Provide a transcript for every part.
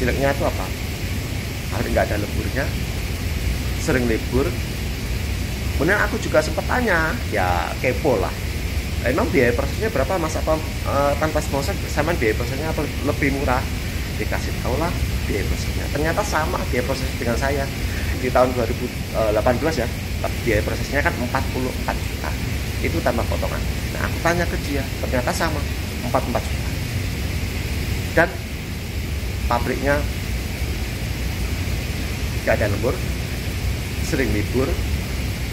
jeleknya itu apa? Hari nggak ada leburnya, sering libur. Kemudian aku juga sempat tanya, ya kepo lah, emang biaya prosesnya berapa mas? Apa tanpa sponsor sama biaya prosesnya apa lebih murah? Dikasih tahu lah biaya prosesnya, ternyata sama biaya proses dengan saya di tahun 2018 ya. Biaya prosesnya kan 44 juta, itu tanpa potongan. Nah aku tanya ke dia, ternyata sama 44 juta, dan pabriknya gak ada lembur, sering libur.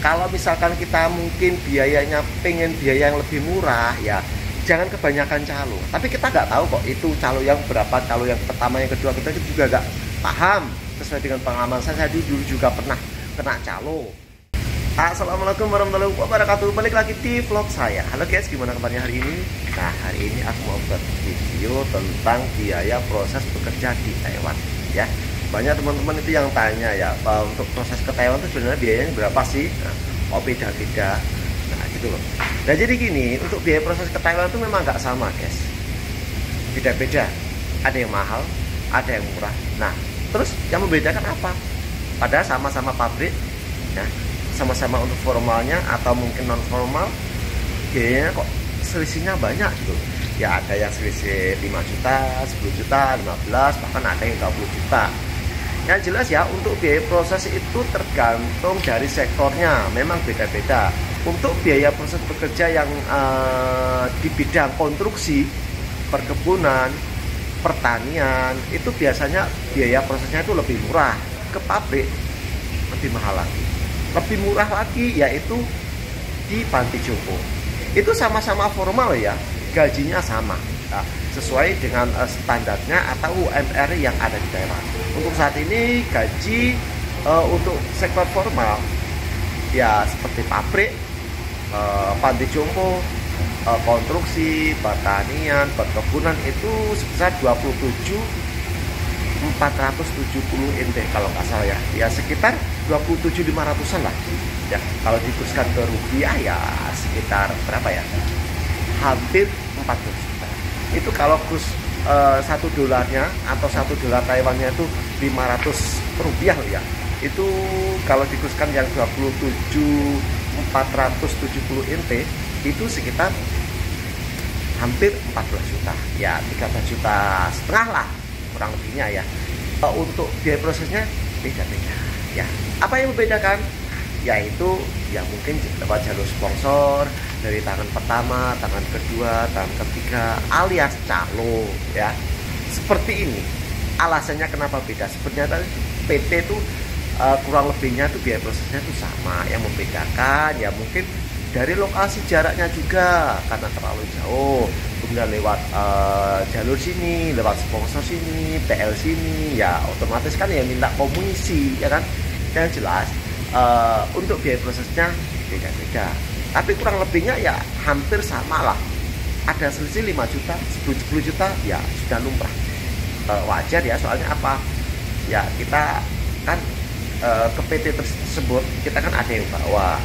Kalau misalkan kita mungkin biayanya pengen biaya yang lebih murah, ya jangan kebanyakan calo. Tapi kita nggak tahu kok itu calo yang berapa, calo yang pertama, yang kedua, kita juga nggak paham. Sesuai dengan pengalaman saya dulu juga pernah kena calo. Assalamualaikum warahmatullahi wabarakatuh. Balik lagi di vlog saya. Halo guys, gimana kabarnya hari ini? Nah, hari ini aku mau buat video tentang biaya proses bekerja di Taiwan ya. Banyak teman-teman itu yang tanya ya, untuk proses ke Taiwan itu sebenarnya biayanya berapa sih? Nah, oh beda-beda. Nah gitu loh. Nah jadi gini, untuk biaya proses ke Taiwan itu memang nggak sama guys, beda-beda. Ada yang mahal, ada yang murah. Nah terus yang membedakan apa? Padahal sama-sama pabrik ya, sama-sama untuk formalnya atau mungkin non formal, biayanya kok selisihnya banyak gitu. Ya ada yang selisih 5 juta, 10 juta, 15, bahkan ada yang 20 juta. Yang jelas ya, untuk biaya proses itu tergantung dari sektornya, memang beda-beda. Untuk biaya proses bekerja yang di bidang konstruksi, perkebunan, pertanian, itu biasanya biaya prosesnya itu lebih murah. Ke pabrik lebih mahal lagi. Lebih murah lagi yaitu di panti jompo. Itu sama-sama formal ya, gajinya sama. Nah, sesuai dengan standarnya atau UMR yang ada di Taiwan. Untuk saat ini gaji untuk sektor formal ya seperti pabrik, panti jompo, konstruksi, pertanian, perkebunan itu sebesar 27.470 NT kalau nggak salah ya. Ya sekitar 27.500-an lah. Ya, kalau dikurskan ke rupiah ya sekitar berapa ya? Hampir 40 juta. Itu kalau kurs $1 atau $1 Taiwannya itu 500 rupiah ya. Itu kalau dikurskan yang 27.470 NT itu sekitar hampir 14 juta. Ya 13,5 juta lah kurang lebihnya ya. Untuk biaya prosesnya beda-beda ya. Apa yang membedakan? Yaitu ya mungkin lewat jalur sponsor dari tangan pertama, tangan kedua, tangan ketiga, alias calo ya. Seperti ini alasannya kenapa beda. Sebenarnya PT itu kurang lebihnya tuh biaya prosesnya itu sama. Yang membedakan ya mungkin dari lokasi jaraknya juga karena terlalu jauh, kemudian lewat jalur sini, lewat sponsor sini, PL sini, ya otomatis kan ya minta komisi ya kan. Yang jelas untuk biaya prosesnya beda-beda, tapi kurang lebihnya ya hampir sama lah. Ada selisih 5 juta, 10 juta ya sudah lumrah. Wajar ya, soalnya apa ya, kita kan ke PT tersebut kita kan ada yang bawa,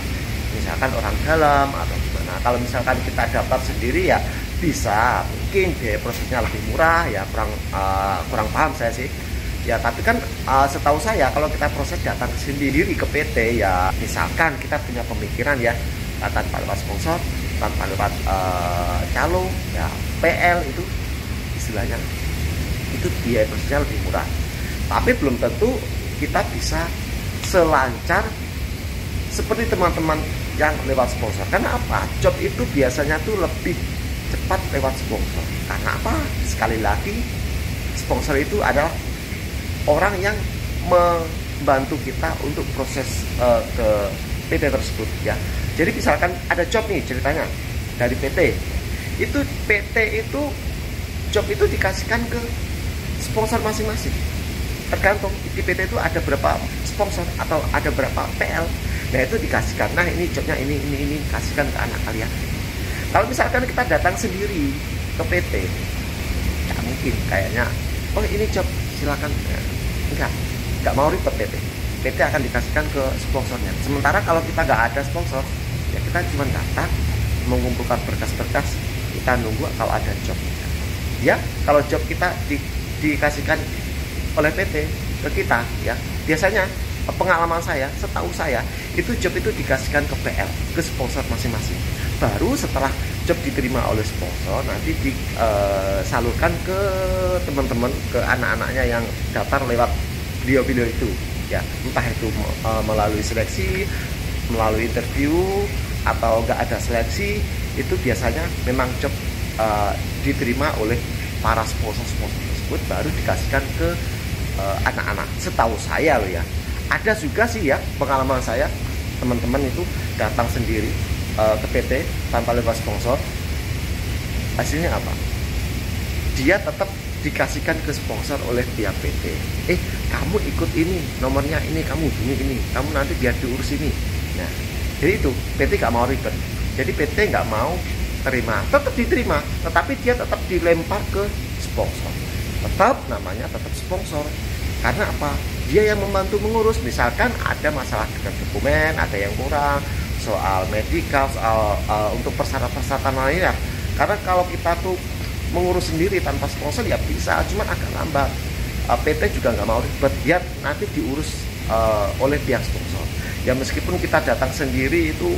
misalkan orang dalam atau gimana. Kalau misalkan kita daftar sendiri ya bisa, mungkin biaya prosesnya lebih murah ya, kurang paham saya sih ya. Tapi kan setahu saya kalau kita proses datang sendiri ke PT ya, misalkan kita punya pemikiran ya, tanpa lewat sponsor, tanpa lewat calo ya, PL itu istilahnya itu biaya prosesnya lebih murah. Tapi belum tentu kita bisa selancar seperti teman-teman yang lewat sponsor. Karena apa? Job itu biasanya tuh lebih cepat lewat sponsor. Karena apa? Sekali lagi, sponsor itu adalah orang yang membantu kita untuk proses ke PT tersebut ya. Jadi misalkan ada job nih ceritanya dari PT, itu PT itu job itu dikasihkan ke sponsor masing-masing. Tergantung di PT itu ada berapa sponsor atau ada berapa PL. Nah itu dikasihkan. Nah ini jobnya ini kasihkan ke anak kalian. Kalau misalkan kita datang sendiri ke PT, nggak mungkin kayaknya. Oh ini job silakan. Enggak mau ribet PT. PT akan dikasihkan ke sponsornya. Sementara kalau kita nggak ada sponsor, ya kita cuma datang mengumpulkan berkas-berkas, kita nunggu kalau ada job. Ya, kalau job kita dikasihkan oleh PT ke kita ya. Biasanya pengalaman saya, setahu saya itu job itu dikasihkan ke PL, ke sponsor masing-masing. Baru setelah job diterima oleh sponsor, nanti disalurkan ke teman-teman, ke anak-anaknya yang daftar lewat beliau-beliau itu ya, entah itu melalui seleksi, melalui interview, atau nggak ada seleksi. Itu biasanya memang job diterima oleh para sponsor-sponsor tersebut, baru dikasihkan ke anak-anak. Setahu saya loh ya. Ada juga sih ya pengalaman saya, teman-teman itu datang sendiri ke PT tanpa lewat sponsor. Hasilnya apa? Dia tetap dikasihkan ke sponsor oleh pihak PT. Kamu ikut ini, nomornya ini, kamu ini, kamu nanti biar diurus ini. Nah, jadi itu PT nggak mau ribet. Jadi PT nggak mau terima, tetap diterima, tetapi dia tetap dilempar ke sponsor. Tetap namanya tetap sponsor. Karena apa? Dia yang membantu mengurus. Misalkan ada masalah dengan dokumen, ada yang kurang, soal medikal, soal untuk persyaratan lainnya. Karena kalau kita tuh mengurus sendiri tanpa sponsor ya bisa, cuman agak lambat. PT juga nggak mau ribet, dia nanti diurus oleh pihak sponsor. Ya meskipun kita datang sendiri itu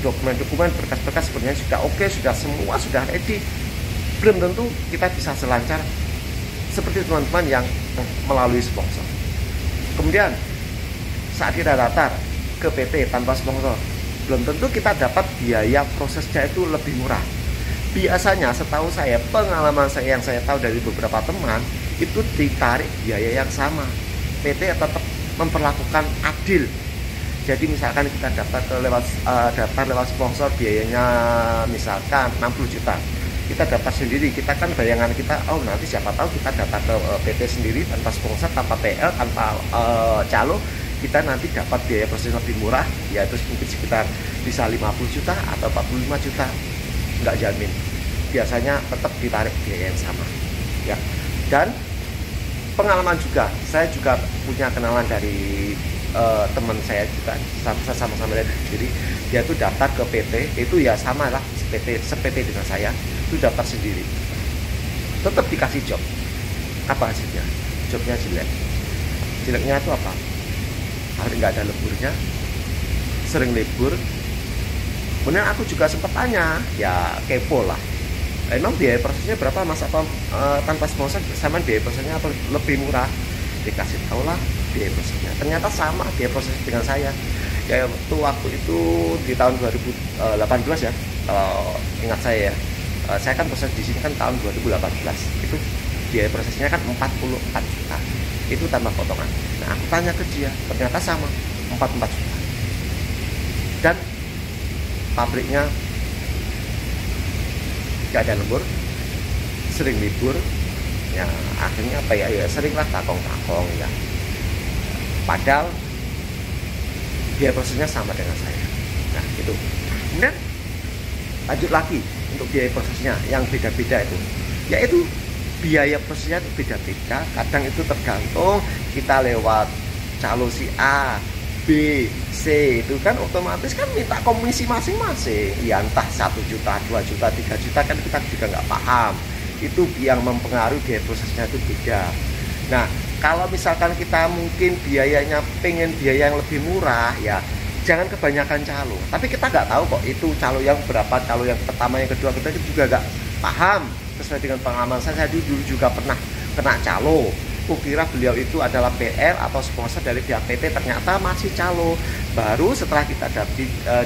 dokumen-dokumen, berkas-berkas sebenarnya sudah oke, sudah semua sudah ready, belum tentu kita bisa selancar seperti teman-teman yang melalui sponsor. Kemudian saat kita daftar ke PT tanpa sponsor, belum tentu kita dapat biaya prosesnya itu lebih murah. Biasanya setahu saya, pengalaman saya yang saya tahu dari beberapa teman, itu ditarik biaya yang sama. PT tetap memperlakukan adil. Jadi misalkan kita daftar lewat sponsor, biayanya misalkan 60 juta. Kita daftar sendiri, kita kan bayangan kita, nanti siapa tahu kita daftar ke PT sendiri tanpa sponsor, tanpa PL, tanpa calo, kita nanti dapat biaya proses lebih murah, yaitu mungkin sekitar bisa 50 juta atau 45 juta. Nggak jamin, biasanya tetap ditarik biaya yang sama ya. Dan pengalaman juga, saya juga punya kenalan dari teman saya juga, sama-sama lihat. Jadi dia tuh daftar ke PT itu ya sama lah, PT dengan saya, itu daftar sendiri, tetap dikasih job. Apa hasilnya? Jobnya jelek. Jeleknya itu apa? Hari nggak ada leburnya, sering libur. Kemudian aku juga sempat tanya, ya kepo lah, emang biaya prosesnya berapa mas, apa tanpa sponsor sama biaya prosesnya apa lebih murah? Dikasih tahu lah biaya prosesnya, ternyata sama biaya proses dengan saya. Ya waktu itu di tahun 2018 ya, kalau ingat saya ya, saya kan proses di sini kan tahun 2018, itu biaya prosesnya kan 44 juta, itu tanpa potongan. Nah aku tanya ke dia, ternyata sama 44 juta. Dan pabriknya gak ada lembur, sering libur ya, akhirnya apa ya, seringlah takong-takong ya, padahal biaya prosesnya sama dengan saya. Nah itu. Kemudian lanjut lagi untuk biaya prosesnya yang beda-beda itu, yaitu biaya prosesnya itu beda-beda. Kadang itu tergantung kita lewat calo si A, B, C, itu kan otomatis kan minta komisi masing-masing ya, entah 1 juta, 2 juta, 3 juta, kan kita juga nggak paham. Itu yang mempengaruhi biaya prosesnya itu beda. Nah kalau misalkan kita mungkin biayanya pengen biaya yang lebih murah ya, jangan kebanyakan calo. Tapi kita nggak tahu kok itu calo yang berapa, calo yang pertama, yang kedua, kita juga nggak paham. Sesuai dengan pengalaman saya dulu juga pernah kena calo. Kukira beliau itu adalah PR atau sponsor dari pihak PT, ternyata masih calo. Baru setelah kita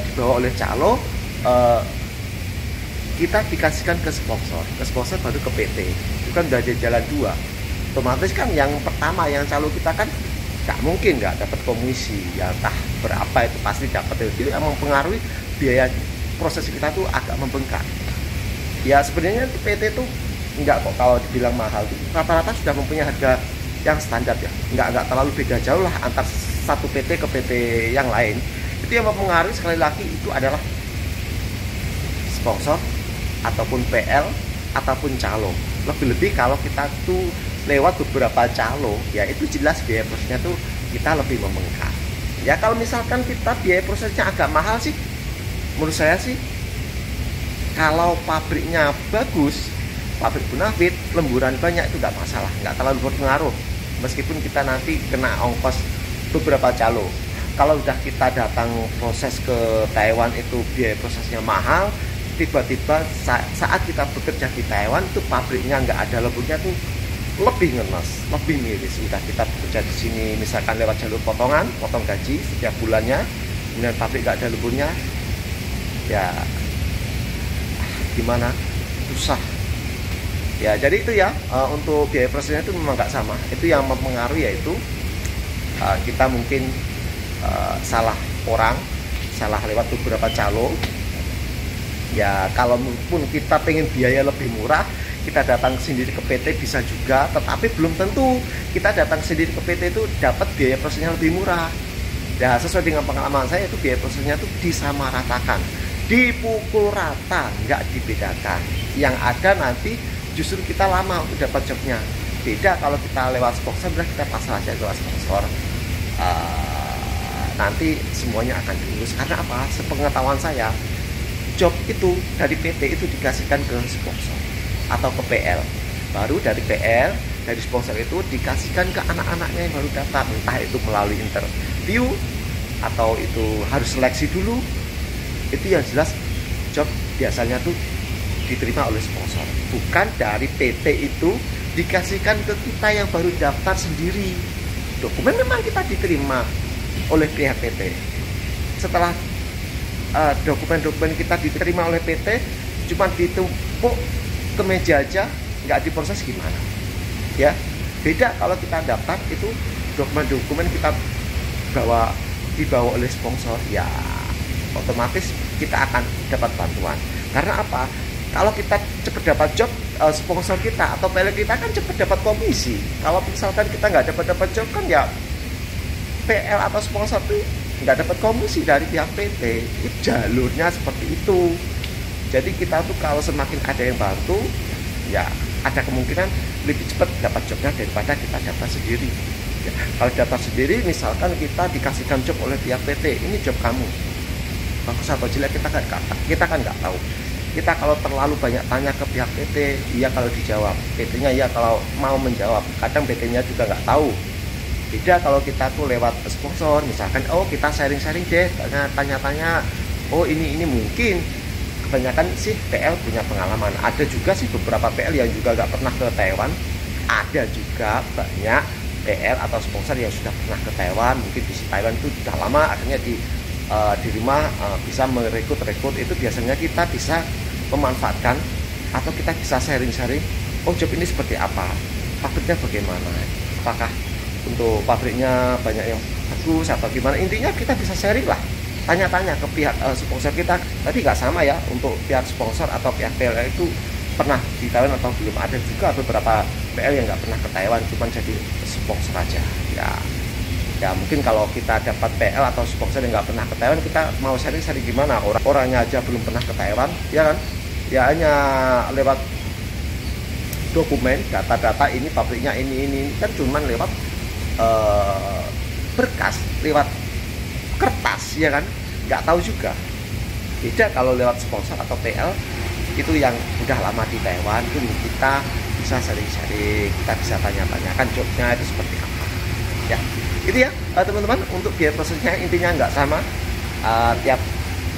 dibawa oleh calo, kita dikasihkan ke sponsor baru ke PT. Itu kan udah jalan dua. Otomatis kan yang pertama, yang calo kita kan nggak mungkin nggak dapat komisi ya, entah berapa itu pasti dapat. Itu yang mempengaruhi biaya proses kita tuh agak membengkak. Ya sebenarnya PT tuh enggak kok, kalau dibilang mahal tuh rata-rata sudah mempunyai harga yang standar ya, enggak terlalu beda jauh lah antar satu PT ke PT yang lain. Itu yang mempengaruhi sekali lagi itu adalah sponsor ataupun PL ataupun calo. Lebih-lebih kalau kita tuh lewat beberapa calo ya, itu jelas biaya prosesnya tuh kita lebih membengkak. Ya kalau misalkan kita biaya prosesnya agak mahal sih, menurut saya sih kalau pabriknya bagus, pabrik bonafit, lemburan banyak, itu nggak masalah, nggak terlalu berpengaruh. meskipun kita nanti kena ongkos beberapa calo. Kalau udah kita datang proses ke Taiwan itu biaya prosesnya mahal, tiba-tiba saat kita bekerja di Taiwan itu pabriknya nggak ada lumpurnya tuh lebih ngenes, lebih miris. Udah kita bekerja di sini misalkan lewat jalur potongan, potong gaji setiap bulannya, kemudian pabrik nggak ada lumpurnya, ya gimana, susah. Ya jadi itu ya, untuk biaya prosesnya itu memang nggak sama. Itu yang mempengaruhi, yaitu kita mungkin salah orang, salah lewat beberapa calo. Ya kalaupun kita pengen biaya lebih murah, kita datang sendiri ke PT bisa juga, tetapi belum tentu kita datang sendiri ke PT itu dapat biaya prosesnya lebih murah. Ya sesuai dengan pengalaman saya itu biaya prosesnya itu disamaratakan, dipukul rata, nggak dibedakan. Yang ada nanti justru kita lama untuk dapat jobnya. Beda kalau kita lewat sponsor, berarti kita pasrah aja lewat sponsor. Nanti semuanya akan diurus. Karena apa? Sepengetahuan saya, job itu dari PT itu dikasihkan ke sponsor atau ke PL. Baru dari PL, dari sponsor itu dikasihkan ke anak-anaknya yang baru datang. Entah itu melalui interview atau itu harus seleksi dulu. Itu yang jelas job biasanya tuh diterima oleh sponsor. Bukan dari PT itu dikasihkan ke kita yang baru daftar sendiri. Dokumen memang kita diterima oleh pihak PT. Setelah dokumen-dokumen kita diterima oleh PT, cuma ditumpuk ke meja aja, nggak diproses, gimana? Ya, beda kalau kita daftar itu dokumen-dokumen kita dibawa oleh sponsor, ya otomatis kita akan dapat bantuan. Karena apa? Kalau kita cepat dapat job, sponsor kita atau PL kita kan cepat dapat komisi. Kalau misalkan kita nggak dapat job kan ya PL atau sponsor tuh nggak dapat komisi dari pihak PT. Itu jalurnya seperti itu. Jadi kita tuh kalau semakin ada yang bantu, ya ada kemungkinan lebih cepat dapat jobnya daripada kita daftar sendiri. Ya, kalau daftar sendiri, misalkan kita dikasihkan job oleh pihak PT, ini job kamu, bagus atau jelek kita kan nggak tahu. Kita kalau terlalu banyak tanya ke pihak PT, iya kalau dijawab, PT-nya iya kalau mau menjawab, kadang PT-nya juga nggak tahu. Beda kalau kita tuh lewat sponsor, misalkan oh kita sharing-sharing deh, tanya-tanya, oh ini mungkin. Kebanyakan sih PL punya pengalaman. Ada juga sih beberapa PL yang juga nggak pernah ke Taiwan. Ada juga banyak PL atau sponsor yang sudah pernah ke Taiwan, mungkin di Taiwan itu sudah lama, akhirnya di rumah bisa merekrut. Itu biasanya kita bisa memanfaatkan atau kita bisa sharing-sharing, oh job ini seperti apa, pabriknya bagaimana, apakah untuk pabriknya banyak yang bagus atau gimana. Intinya kita bisa sharing lah, tanya-tanya ke pihak sponsor kita. Tadi nggak sama ya, untuk pihak sponsor atau pihak PL itu pernah di Taiwan atau belum. Ada juga beberapa PL yang nggak pernah ke Taiwan, cuma jadi sponsor aja. Ya mungkin kalau kita dapat PL atau sponsor yang nggak pernah ke Taiwan, kita mau sharing-sharing gimana, orangnya aja belum pernah ke Taiwan, ya kan? Ya hanya lewat dokumen, data-data ini pabriknya ini kan cuman lewat berkas, lewat kertas, ya kan? Nggak tahu juga. Beda kalau lewat sponsor atau PL itu yang udah lama di Taiwan, itu kita bisa sharing-sharing, kita bisa tanya-tanyakan jobnya itu seperti apa. Ya, itu ya teman-teman. Untuk biaya prosesnya intinya nggak sama tiap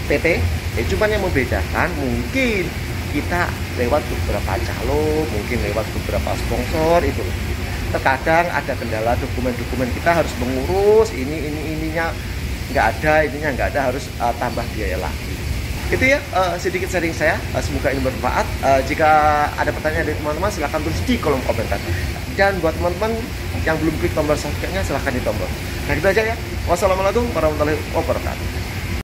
PT, cuman yang membedakan mungkin kita lewat beberapa calo, mungkin lewat beberapa sponsor itu. Terkadang ada kendala dokumen-dokumen, kita harus mengurus ininya nggak ada, ininya nggak ada, harus tambah biaya lagi. Itu ya sedikit sharing saya, semoga ini bermanfaat. Jika ada pertanyaan dari teman-teman silahkan tulis di kolom komentar, dan buat teman-teman yang belum klik tombol subscribe-nya silahkan ditombol. Nah gitu aja ya. Wassalamualaikum warahmatullahi wabarakatuh.